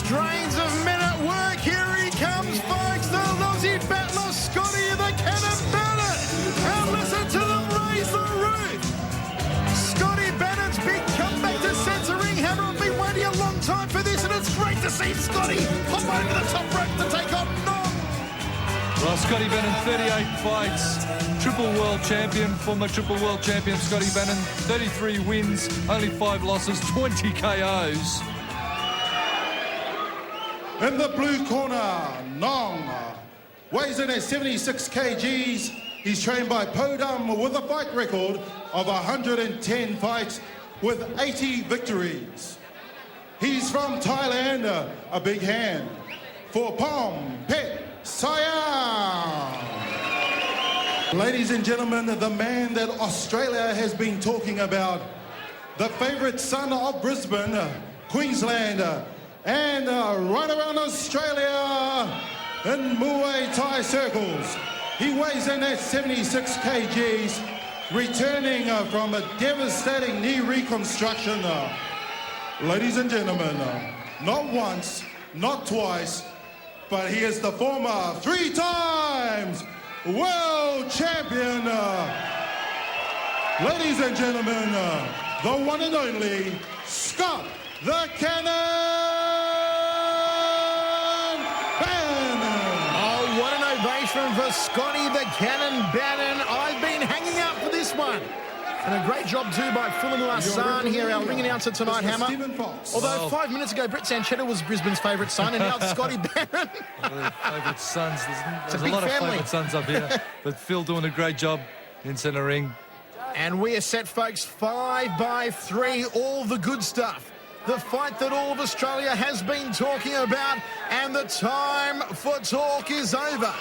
strains of men at work. Here he comes, folks, the Aussie battler, Scotty the Cannon Bannan. And listen to them raise the roof. Scotty Bannan's big comeback to centering hammer. I've been waiting a long time for this, and it's great to see Scotty hop over the top rope to take on Nong. Well, Scotty Bannan, 38 fights, triple world champion, former triple world champion Scotty Bannan, 33 wins, only 5 losses, 20 KOs. In the blue corner, Nong weighs in at 76 kgs. He's trained by Podum with a fight record of 110 fights with 80 victories. He's from Thailand. A big hand for Pom Pet Saim. Ladies and gentlemen, the man that Australia has been talking about, the favourite son of Brisbane, Queensland, and right around Australia in Muay Thai circles. He weighs in at 76 kgs, returning from a devastating knee reconstruction. Ladies and gentlemen, not once, not twice, but he is the former 3 times world champion. Ladies and gentlemen, the one and only Scott the Cannon Bannan. Oh, what an ovation for Scotty the Cannon Bannan. I've been hanging out for this one. And a great job, too, by Philip Hassan here, our ring announcer tonight, Hammer. Although 5 minutes ago, Brett Sanchetta was Brisbane's favourite son, and now it's Scotty Bannan. Favourite sons. There's a big lot family. of favourite sons up here. But Phil doing a great job in centre ring. And we are set, folks, 5 by 3, all the good stuff. The fight that all of Australia has been talking about, and the time for talk is over.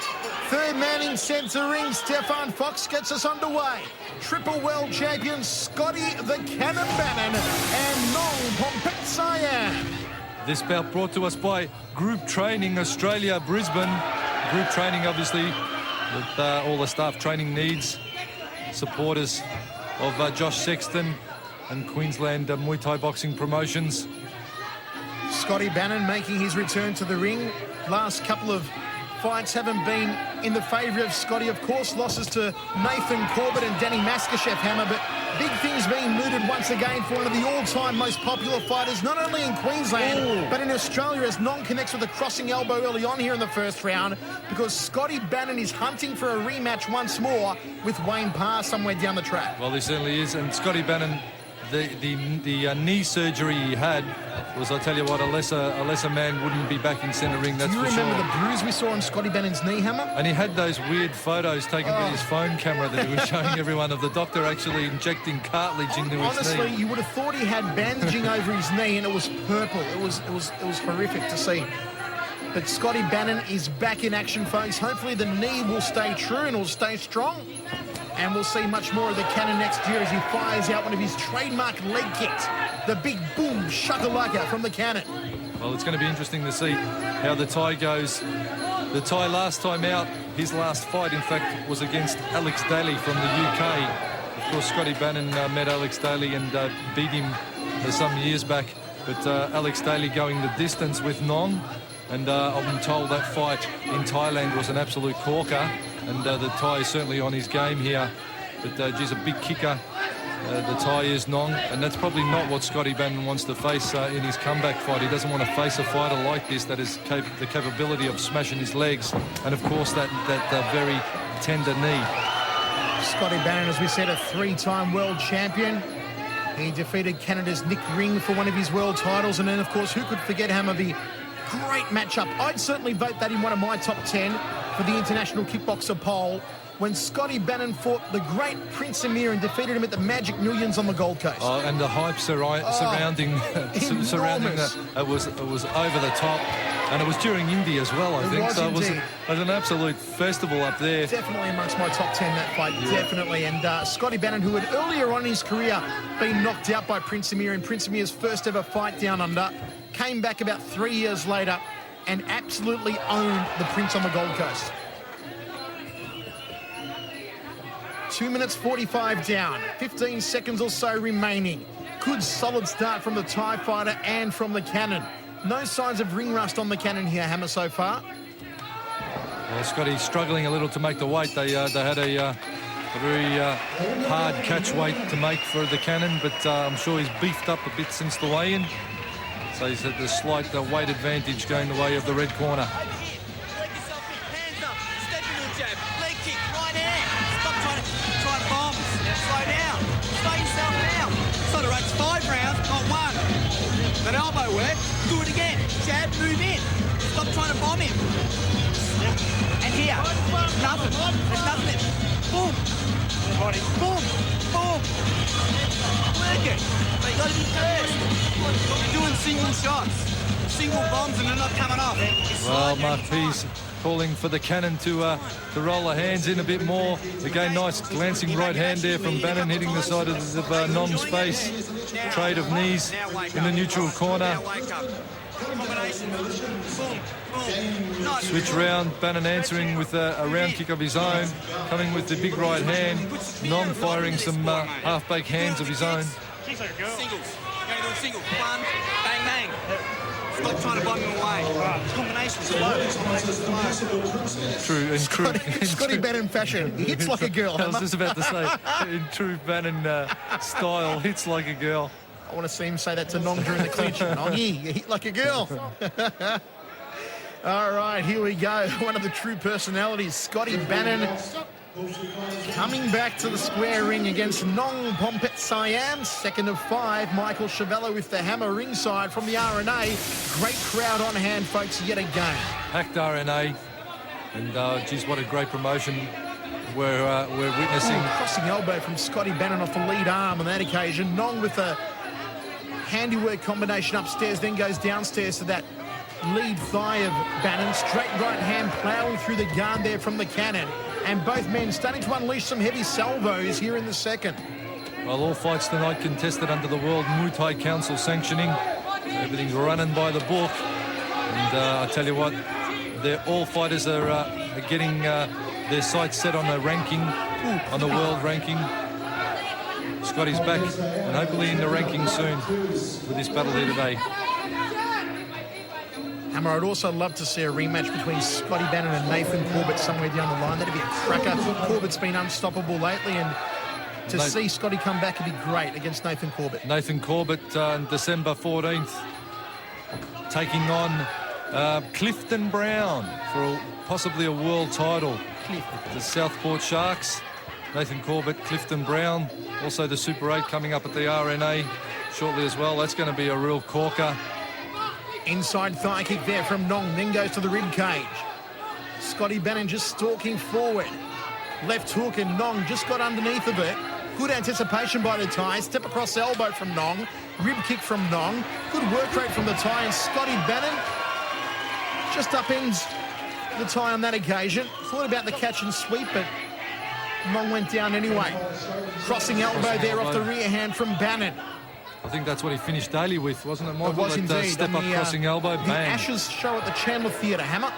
Third man in centre ring, Stefan Fox gets us underway. Triple world champion Scotty the Cannon Bannan and Nong Pompet Siam. This bout brought to us by Group Training Australia, Brisbane. Group Training, obviously, with all the staff training needs. Supporters of Josh Sexton and Queensland Muay Thai boxing promotions. Scotty Bannan making his return to the ring. Last couple of fights haven't been in the favour of Scotty. Of course, losses to Nathan Corbett and Danny Maskashef, Hammer, but big things being mooted once again for one of the all-time most popular fighters, not only in Queensland, but in Australia, as Nong connects with a crossing elbow early on here in the first round, because Scotty Bannan is hunting for a rematch once more with Wayne Parr somewhere down the track. Well, he certainly is, and Scotty Bannan, the knee surgery he had was, I tell you what, a lesser man wouldn't be back in centre ring, that's for sure. Do you remember the bruise we saw on Scotty Bannan's knee, Hammer? And he had those weird photos taken with his phone camera that he was showing everyone of the doctor actually injecting cartilage into his knee. Honestly, you would have thought he had bandaging over his knee, and it was purple. It was horrific to see. But Scotty Bannan is back in action, folks. Hopefully the knee will stay true and will stay strong. And we'll see much more of the Cannon next year as he fires out one of his trademark leg kicks. The big boom shakalaka from the Cannon. Well, it's going to be interesting to see how the Thai goes. The Thai last time out, his last fight, in fact, was against Alex Daly from the UK. Of course, Scotty Bannan met Alex Daly and beat him some years back. But Alex Daly going the distance with Nong. And I've been told that fight in Thailand was an absolute corker. And the Thai is certainly on his game here. But, geez, a big kicker. The Thai is Nong. And that's probably not what Scotty Bannan wants to face in his comeback fight. He doesn't want to face a fighter like this that has the capability of smashing his legs. And, of course, that very tender knee. Scotty Bannan, as we said, a 3-time world champion. He defeated Canada's Nick Ring for one of his world titles. And then, of course, who could forget Hammer, the great matchup. I'd certainly vote that in one of my top 10 for the International Kickboxer poll when Scotty Bannan fought the great Prince Amir and defeated him at the Magic Millions on the Gold Coast. Oh, and the hype surrounding that, it was over the top. And it was during Indy as well, I think. So it was an absolute festival up there. Definitely amongst my top 10, that fight, definitely. And Scotty Bannan, who had earlier on in his career been knocked out by Prince Amir in Prince Amir's first ever fight down under, came back about 3 years later and absolutely owned the Prince on the Gold Coast. 2 minutes 45 down, 15 seconds or so remaining. Good solid start from the Thai fighter and from the Cannon. No signs of ring rust on the cannon here, Hammer, so far. Well, Scotty's struggling a little to make the weight. They had a very hard catch weight to make for the cannon, but I'm sure he's beefed up a bit since the weigh-in. So he's at the slight weight advantage going the way of the red corner. Leg yourself in, hands up, step into a jab, leg kick, right hand. Stop trying to bomb. Slow down, slow yourself down. So the rate's 5 rounds, not 1. That elbow work, do it again. Jab, move in. Stop trying to bomb him. And here, nothing. There's nothing. Boom. Boom. Boom. Work it. But you got to be first. You're doing single shots. Single bombs and they're not coming off. Well, Mark Pease calling for the cannon to roll the hands in a bit more. Again, nice glancing right hand there from Bannan, hitting the side of Nong's face. Trade of knees in the neutral corner. Switch round, Bannan answering with a round kick of his own, coming with the big right hand. Nong firing some half-baked hands of his own. Singles. Going to do a single. 1, bang, bang. Stop trying to bomb him away. Combination slow. True, in true. Scotty Bannan fashion. He hits like a girl. I was just about to say, in true Bannan style, hits like a girl. I want to see him say that to Nong during the clinch. Nongy, you hit like a girl. All right, here we go. One of the true personalities, Scotty Bannan, coming back to the square ring against Nong Pompet Siam. 2nd of 5. Michael Chavello with the hammer ringside from the RNA. Great crowd on hand, folks, yet again. Packed RNA. And, geez, what a great promotion we're witnessing. Crossing elbow from Scotty Bannan off the lead arm on that occasion. Nong with a handiwork combination upstairs, then goes downstairs to that lead thigh of Bannan. Straight right hand ploughing through the guard there from the cannon. And both men starting to unleash some heavy salvos here in the second. Well, all fights tonight contested under the World Muay Thai Council sanctioning. Everything's running by the book. And I tell you what, all fighters are getting their sights set on a ranking, on the world ranking. Scotty's back and hopefully in the ranking soon with this battle here today. Hammer, I'd also love to see a rematch between Scotty Bannan and Nathan Corbett somewhere down the line. That'd be a cracker. Corbett's been unstoppable lately, and to see Scotty come back would be great against Nathan Corbett. Nathan Corbett on December 14th taking on Clifton Brown for possibly a world title. The Southport Sharks. Nathan Corbett, Clifton Brown, also the Super 8 coming up at the RNA shortly as well. That's going to be a real corker. Inside thigh kick there from Nong, then goes to the rib cage. Scotty Bannan just stalking forward. Left hook and Nong just got underneath of it. Good anticipation by the Thai. Step across elbow from Nong. Rib kick from Nong. Good work rate from the Thai, and Scotty Bannan just upends the Thai on that occasion. Thought about the catch and sweep, but Nong went down anyway. Crossing elbow there off the rear hand from Bannan. I think that's what he finished daily with, wasn't it, Michael? It was indeed. Step up crossing elbow, the bang. Ashes show at the Chandler Theatre, Hammer.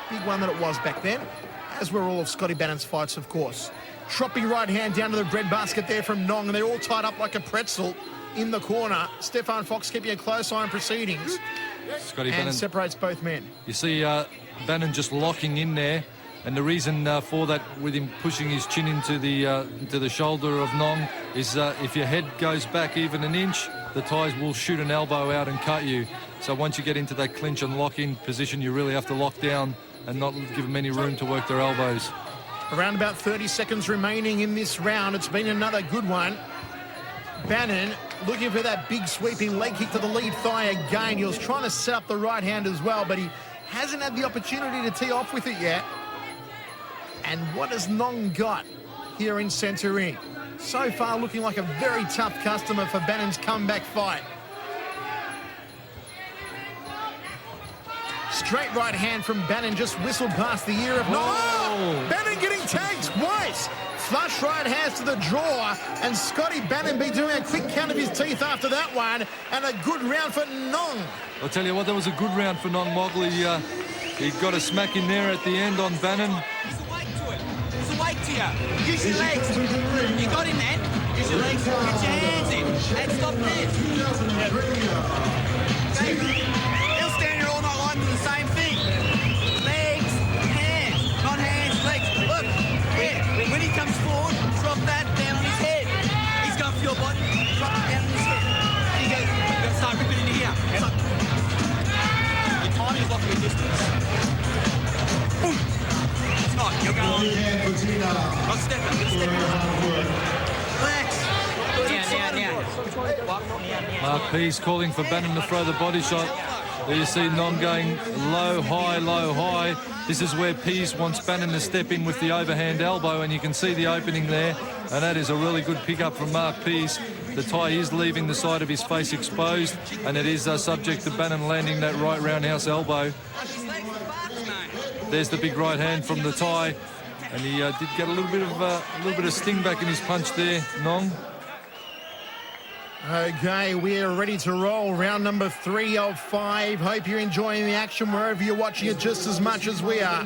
Big one that it was back then, as were all of Scotty Bannan's fights, of course. Troppy right hand down to the breadbasket there from Nong, and they're all tied up like a pretzel in the corner. Stefan Fox keeping a close eye on proceedings. Scotty and Bannan separates both men. You see Bannan just locking in there, and the reason for that, with him pushing his chin into the shoulder of Nong, is if your head goes back even an inch, the Thais will shoot an elbow out and cut you. So once you get into that clinch and lock-in position, you really have to lock down and not give them any room to work their elbows. Around about 30 seconds remaining in this round. It's been another good one. Bannan looking for that big sweeping leg kick to the lead thigh again. He was trying to set up the right hand as well, but he hasn't had the opportunity to tee off with it yet. And what has Nong got here in centre ring? So far looking like a very tough customer for Bannan's comeback fight. Straight right hand from Bannan just whistled past the ear of Nong. Oh! Bannan getting tagged twice. Flush right hands to the draw, and Scotty Bannan be doing a quick count of his teeth after that one, and a good round for Nong. I'll tell you what, that was a good round for Nong, Michael. He got a smack in there at the end on Bannan. There's a weight to it. There's a weight to you. Use your legs. You got him, man. Use your legs. Get your hands in. And stop this. Okay. Mark Pease calling for Bannan to throw the body shot. There you see Nong going low, high, low, high. This is where Pease wants Bannan to step in with the overhand elbow, and you can see the opening there. And that is a really good pickup from Mark Pease. The tie is leaving the side of his face exposed, and it is subject to Bannan landing that right roundhouse elbow. There's the big right hand from the tie, and he did get a little bit of sting back in his punch there, Nong. Okay, we're ready to roll. Round number 3 of 5. Hope you're enjoying the action wherever you're watching it just as much as we are.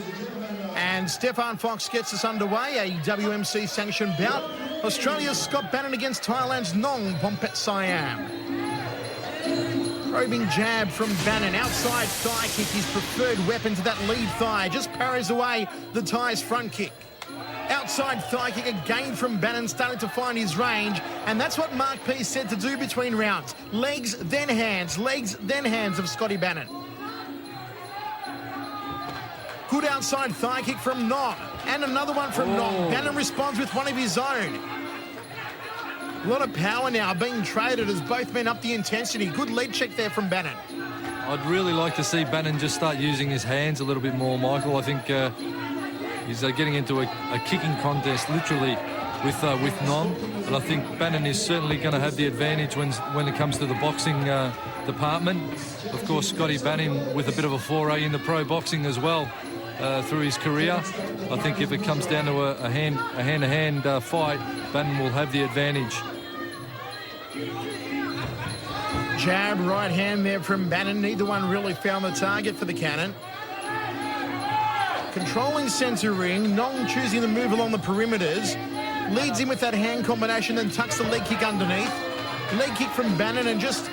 And Stefan Fox gets us underway. A WMC sanctioned bout. Australia's Scott Bannan against Thailand's Nong Pompet Siam. Probing jab from Bannan. Outside thigh kick, his preferred weapon to that lead thigh. Just parries away the Thai's front kick. Outside thigh kick again from Bannan, starting to find his range. And that's what Mark Pease said to do between rounds. Legs, then hands. Legs, then hands of Scotty Bannan. Good outside thigh kick from Nong. And another one from Nong. Bannan responds with one of his own. A lot of power now being traded as both men up the intensity. Good lead check there from Bannan. I'd really like to see Bannan just start using his hands a little bit more, Michael. I think he's getting into a kicking contest, literally, with Nong. And I think Bannan is certainly going to have the advantage when it comes to the boxing department. Of course, Scotty Bannan with a bit of a foray in the pro boxing as well through his career. I think if it comes down to a hand-to-hand fight, Bannan will have the advantage. Jab, right hand there from Bannan. Neither one really found the target for the cannon. Controlling centre ring. Nong choosing to move along the perimeters. Leads in with that hand combination, then tucks the leg kick underneath. Leg kick from Bannan and just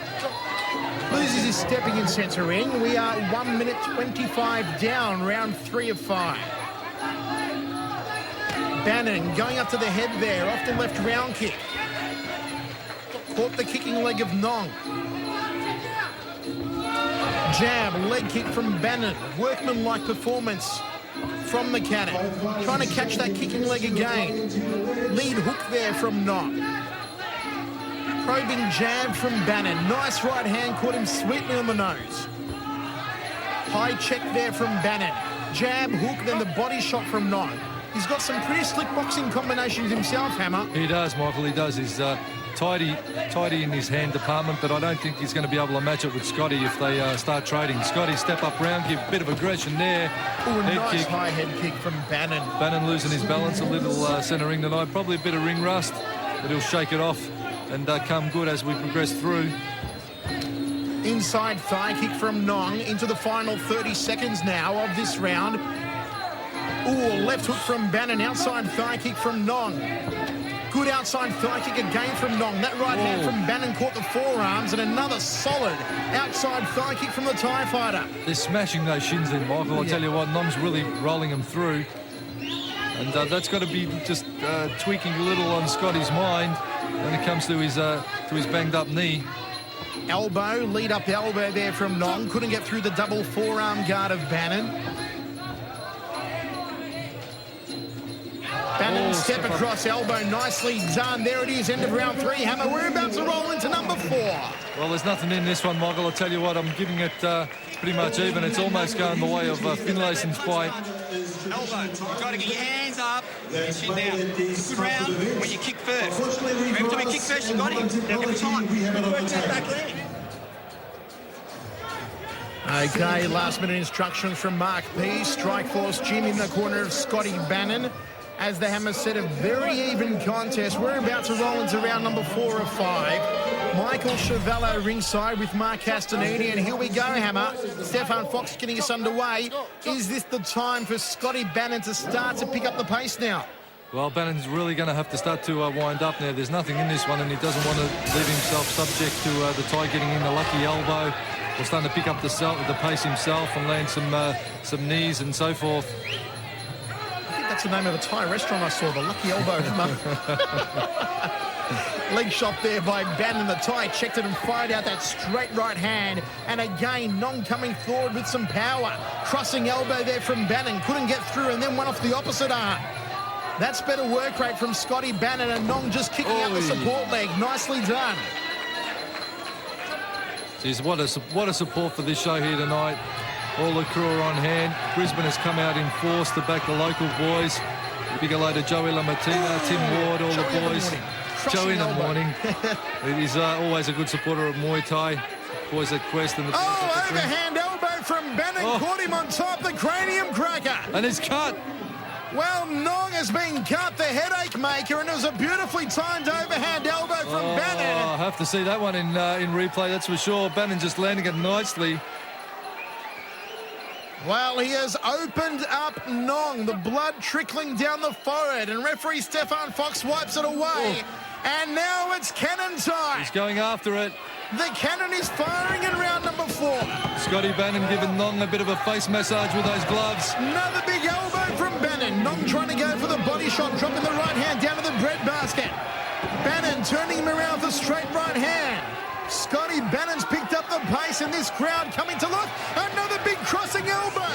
loses his stepping in centre ring. We are 1 minute 25 down, round 3 of 5. Bannan going up to the head there, off the left round kick. Caught the kicking leg of Nong. Jab, leg kick from Bannan. Workmanlike performance from the cannon. Trying to catch that kicking leg again. Lead hook there from Nong. Probing jab from Bannan. Nice right hand, caught him sweetly on the nose. High check there from Bannan. Jab, hook, then the body shot from Nong. He's got some pretty slick boxing combinations himself, Hammer. He does, Michael, he does. He's tidy in his hand department, but I don't think he's going to be able to match it with Scotty if they start trading. Scotty, step up round, give a bit of aggression there. Ooh, nice high head kick from Bannan. Bannan losing his balance a little centre ring tonight. Probably a bit of ring rust, but he'll shake it off and come good as we progress through. Inside thigh kick from Nong into the final 30 seconds now of this round. Ooh, left hook from Bannan. Outside thigh kick from Nong. Good outside thigh kick again from Nong. That right hand from Bannan caught the forearms, and another solid outside thigh kick from the Thai fighter. They're smashing those shins in, Michael. I tell you what, Nong's really rolling them through. And that's got to be just tweaking a little on Scotty's mind when it comes to his banged up knee. Elbow, lead up elbow there from Nong. Couldn't get through the double forearm guard of Bannan. Bannan step across elbow, nicely done. There it is, end of round 3. Hammer, we're about to roll into number 4. Well, there's nothing in this one, Michael. I'll tell you what, I'm giving it pretty much even. It's almost going the way of Finlayson's fight. Elbow, you've got to get your hands up, your chin down. It's a good round when you kick first. Every time you kick first, you got him. Every time. Work that back leg. Okay, last minute instructions from Mark Pease. Strikeforce Jim in the corner of Scotty Bannan. As the Hammer said, a very even contest. We're about to roll into round number 4 of 5. Michael Chavallo ringside with Mark Castanini. And here we go, Hammer. Stefan Fox getting us underway. Is this the time for Scotty Bannan to start to pick up the pace now? Well, Bannan's really going to have to start to wind up now. There's nothing in this one, and he doesn't want to leave himself subject to the tie getting in the lucky elbow. We're starting to pick up the pace himself and land some knees and so forth. That's the name of a Thai restaurant I saw, the Lucky Elbow. Leg shot there by Bannan. The Thai checked it and fired out that straight right hand. And again, Nong coming forward with some power. Crossing elbow there from Bannan. Couldn't get through and then one off the opposite arm. That's better work rate from Scotty Bannan, and Nong just kicking out the support leg. Nicely done. Geez, what a support for this show here tonight. All the crew are on hand. Brisbane has come out in force to back the local boys. A big hello to Joey Lamartina, Tim Ward, all the boys. Joe in the morning. It is always a good supporter of Muay Thai. Boys at Quest and the boys at the overhand elbow from Bannan. Caught him on top, the cranium cracker. And it's cut. Well, Nong has been cut, the headache maker, and it was a beautifully timed overhand elbow from Bannan. I have to see that one in replay, that's for sure. Bannan just landing it nicely. Well, he has opened up Nong, the blood trickling down the forehead, and referee Stefan Fox wipes it away. And now it's cannon time. He's going after it. The cannon is firing in round number 4. Scotty Bannan giving Nong a bit of a face massage with those gloves. Another big elbow from Bannan. Nong trying to go for the body shot, dropping the right hand down to the breadbasket. Bannan turning him around with a straight right hand. Scotty Bannon's picked up the pace in this crowd coming to look. Another big crossing elbow.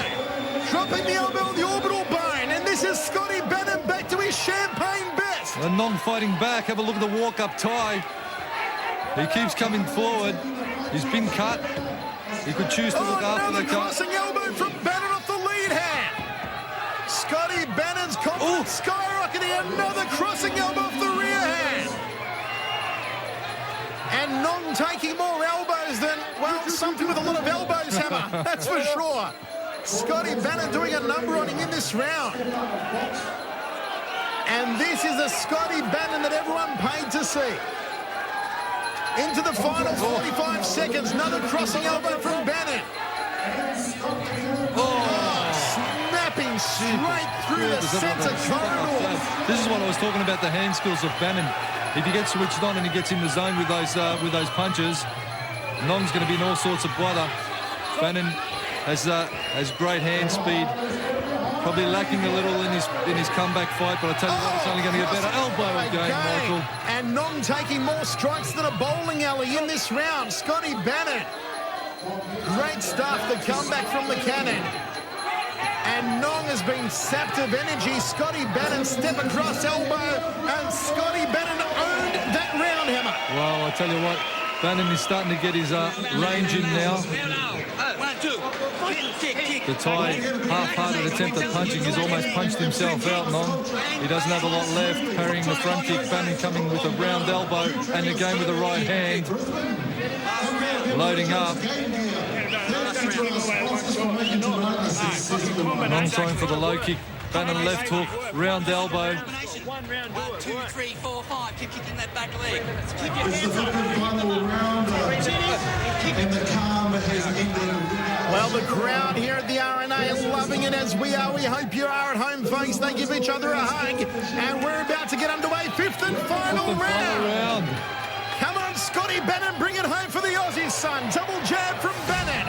Dropping the elbow on the orbital bone. And this is Scotty Bannan back to his champagne best. And Nong fighting back. Have a look at the walk-up tie. He keeps coming forward. He's been cut. He could choose to look after the cut. Another crossing elbow from Bannan off the lead hand. Scotty Bannon's confidence skyrocketing. Another crossing elbow off the rear hand. And Nong taking more elbows than, well, something with a lot of elbows, Hammer. That's for sure. Scotty Bannan doing a number on him in this round. And this is the Scotty Bannan that everyone paid to see. Into the final 45 seconds. Another crossing elbow from Bannan. Snapping straight through the centre corridor. This is what I was talking about, the hand skills of Bannan. If he gets switched on and he gets in the zone with those punches, Nong's going to be in all sorts of bother. Bannan has great hand speed. Probably lacking a little in his comeback fight, but I tell you what, it's only going to get better. Elbow again, Michael. And Nong taking more strikes than a bowling alley in this round. Scotty Bannan. Great stuff, the comeback from the cannon. And Nong has been sapped of energy. Scotty Bannan step across elbow, and Scotty Bannan owned that round, Hammer. Well, I tell you what, Bannan is starting to get his range in now. 1, 2. Kick. The Thai half-hearted attempt at punching. He's almost punched himself out, Nong. He doesn't have a lot left. Parrying the front kick. Bannan coming with a round elbow and again with the right hand. Loading up. Nong throwing for the low kick. Bannan left hook. Round elbow. 1, 2, 3, 4, 5. Keep kicking that back leg. Keep your This is hands the up. final round, and the calm has ended. Well, the crowd here at the RNA is loving it as we are. We hope you are at home, folks. They give each other a hug. And we're about to get underway. Fifth and final round. Come on, Scotty Bannan, bring it home for the Aussies, son. Double jab from Bannan.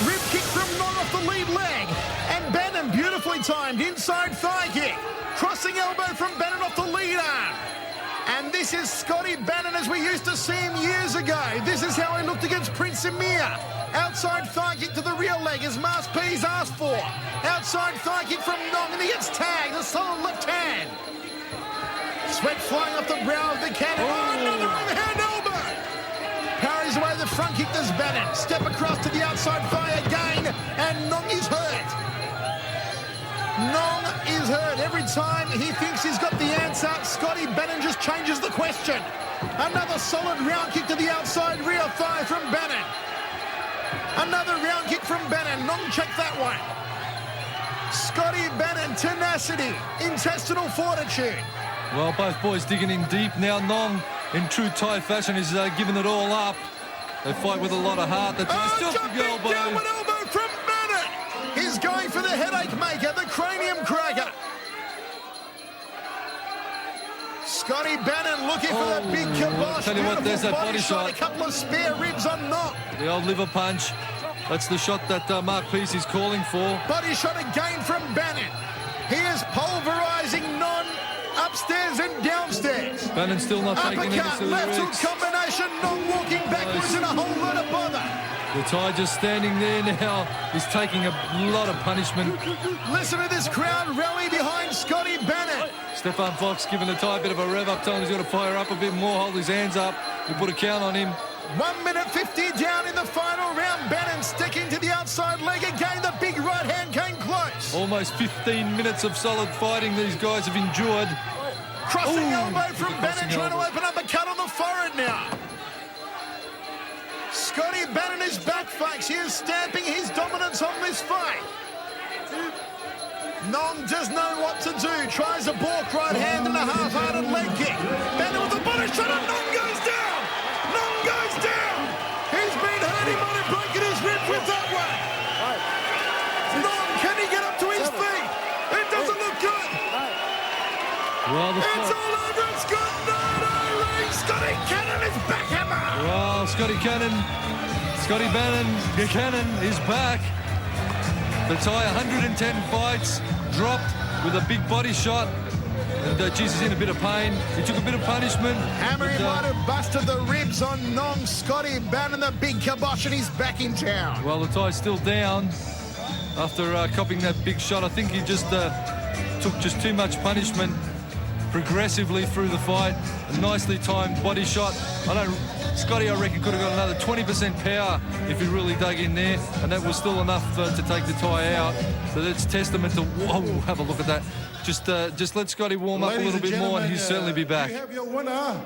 Rib kick from Nong off the lead leg. And Bannan, beautifully timed, inside thigh kick. Crossing elbow from Bannan off the lead arm. And this is Scotty Bannan as we used to see him years ago. This is how he looked against Prince Emir. Outside thigh kick to the rear leg as Mas P's asked for. Outside thigh kick from Nong, and he gets tagged. A solid left hand. Sweat flying off the brow of the cannon. Another overhand elbow. Parries away the front kick, does Bannan. Step across to the outside thigh again, and Nong is hurt. Nong is hurt. Every time he thinks he's got the answer, Scotty Bannan just changes the question. Another solid round kick to the outside rear thigh from Bannan. Another round kick from Bannan. Nong checked that one. Scotty Bannan, tenacity, intestinal fortitude. Well, both boys digging in deep now. Nong, in true Thai fashion, is giving it all up. They fight with a lot of heart. Jumping down with elbow from Bannan. He's going for the headache maker, the cranium cracker. Scotty Bannan looking for that big kibosh. Tell you what, there's that body shot. A couple of spare ribs on Nong. The old liver punch. That's the shot that Mark Peace is calling for. Body shot again from Bannan. He is pulverising Nong upstairs and downstairs. Bannan still not taking any uppercut, left hook combination. Nong walking backwards in a whole lot of bother. The Thai just standing there now. He's taking a lot of punishment. Listen to this crowd rally behind Scotty Bannan. Stefan Fox giving the Thai a bit of a rev up, telling him he's got to fire up a bit more, hold his hands up. We put a count on him. 1 minute 50 down in the final round. Bannan sticking to the outside leg again. The big right hand came close. Almost 15 minutes of solid fighting these guys have endured. Crossing elbow from Bannan, crossing trying to elbow. open up a cut on the forehead now. Scotty Bannan is back, folks. He is stamping his dominance on this fight. Nong does know what to do. Tries a balk right hand and a half-hearted leg kick. Bannan with a body shot and Nong goes down. Nong goes down. He's been hurt. He might have broken his ribs with that one. Nong, can he get up to his feet? It doesn't look good. Well, It's all over. It's got no ring. Scotty Cannon is back, hammer. Well, Scotty Bannan Buchanan is back. The tie, 110 fights, dropped with a big body shot. And Jesus in a bit of pain. He took a bit of punishment. Hammer, he might have busted the ribs on Nong. Scotty Bannan, the big kibosh, and he's back in town. Well, the tie's still down after copying that big shot. I think he just took just too much punishment progressively through the fight. A nicely timed body shot. Scotty, I reckon, could have got another 20% power if he really dug in there, and that was still enough to take the tie out. So that's testament to, whoa, have a look at that. Just let Scotty warm up a Ladies little bit more and he'll certainly be back. You have your winner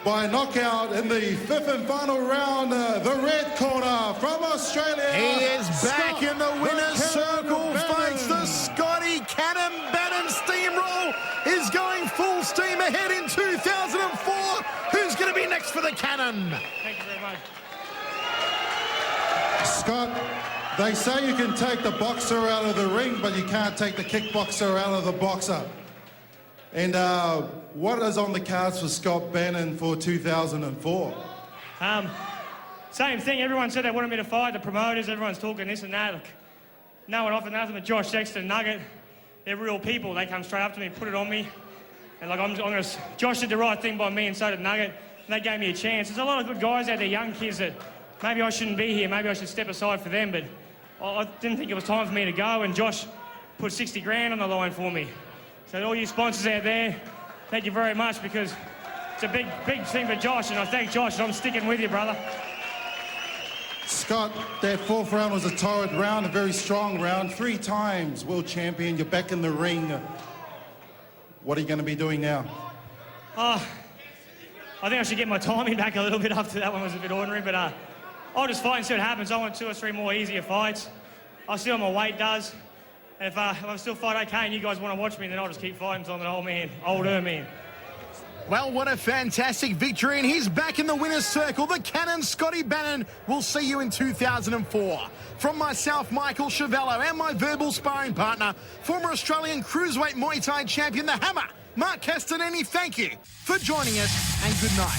by knockout in the fifth and final round, the red corner from Australia. He is back Scott in the winner's the circle, Cannon folks. The Bannan. Scotty Cannon Bannan steamroll is going full steam ahead in 2004. Who's going to be next for the Cannon? Thank you very much. Scott, they say you can take the boxer out of the ring, but you can't take the kickboxer out of the boxer. And what is on the cards for Scott Bannan for 2004? Same thing. Everyone said they wanted me to fight. The promoters, everyone's talking this and that. Look, no one offered nothing but Josh Sexton, Nugget. They're real people. They come straight up to me, put it on me. And like Josh did the right thing by me, and so did Nugget. And they gave me a chance. There's a lot of good guys out there, young kids, that maybe I shouldn't be here. Maybe I should step aside for them. But I didn't think it was time for me to go. And Josh put 60 grand on the line for me. So to all you sponsors out there, thank you very much, because it's a big thing for Josh. And I thank Josh, and I'm sticking with you, brother. Scott, that fourth round was a torrid round, a very strong round. 3 times world champion. You're back in the ring. What are you going to be doing now? I think I should get my timing back a little bit after that one was a bit ordinary, but I'll just fight and see what happens. I want 2 or 3 more easier fights. I'll see what my weight does. And if I still fight okay and you guys want to watch me, then I'll just keep fighting until I'm an older man. Well, what a fantastic victory, and he's back in the winner's circle. The Cannon, Scotty Bannan. We'll see you in 2004. From myself, Michael Chavello, and my verbal sparring partner, former Australian Cruiserweight Muay Thai champion, the Hammer, Mark Castanini, thank you for joining us, and good night.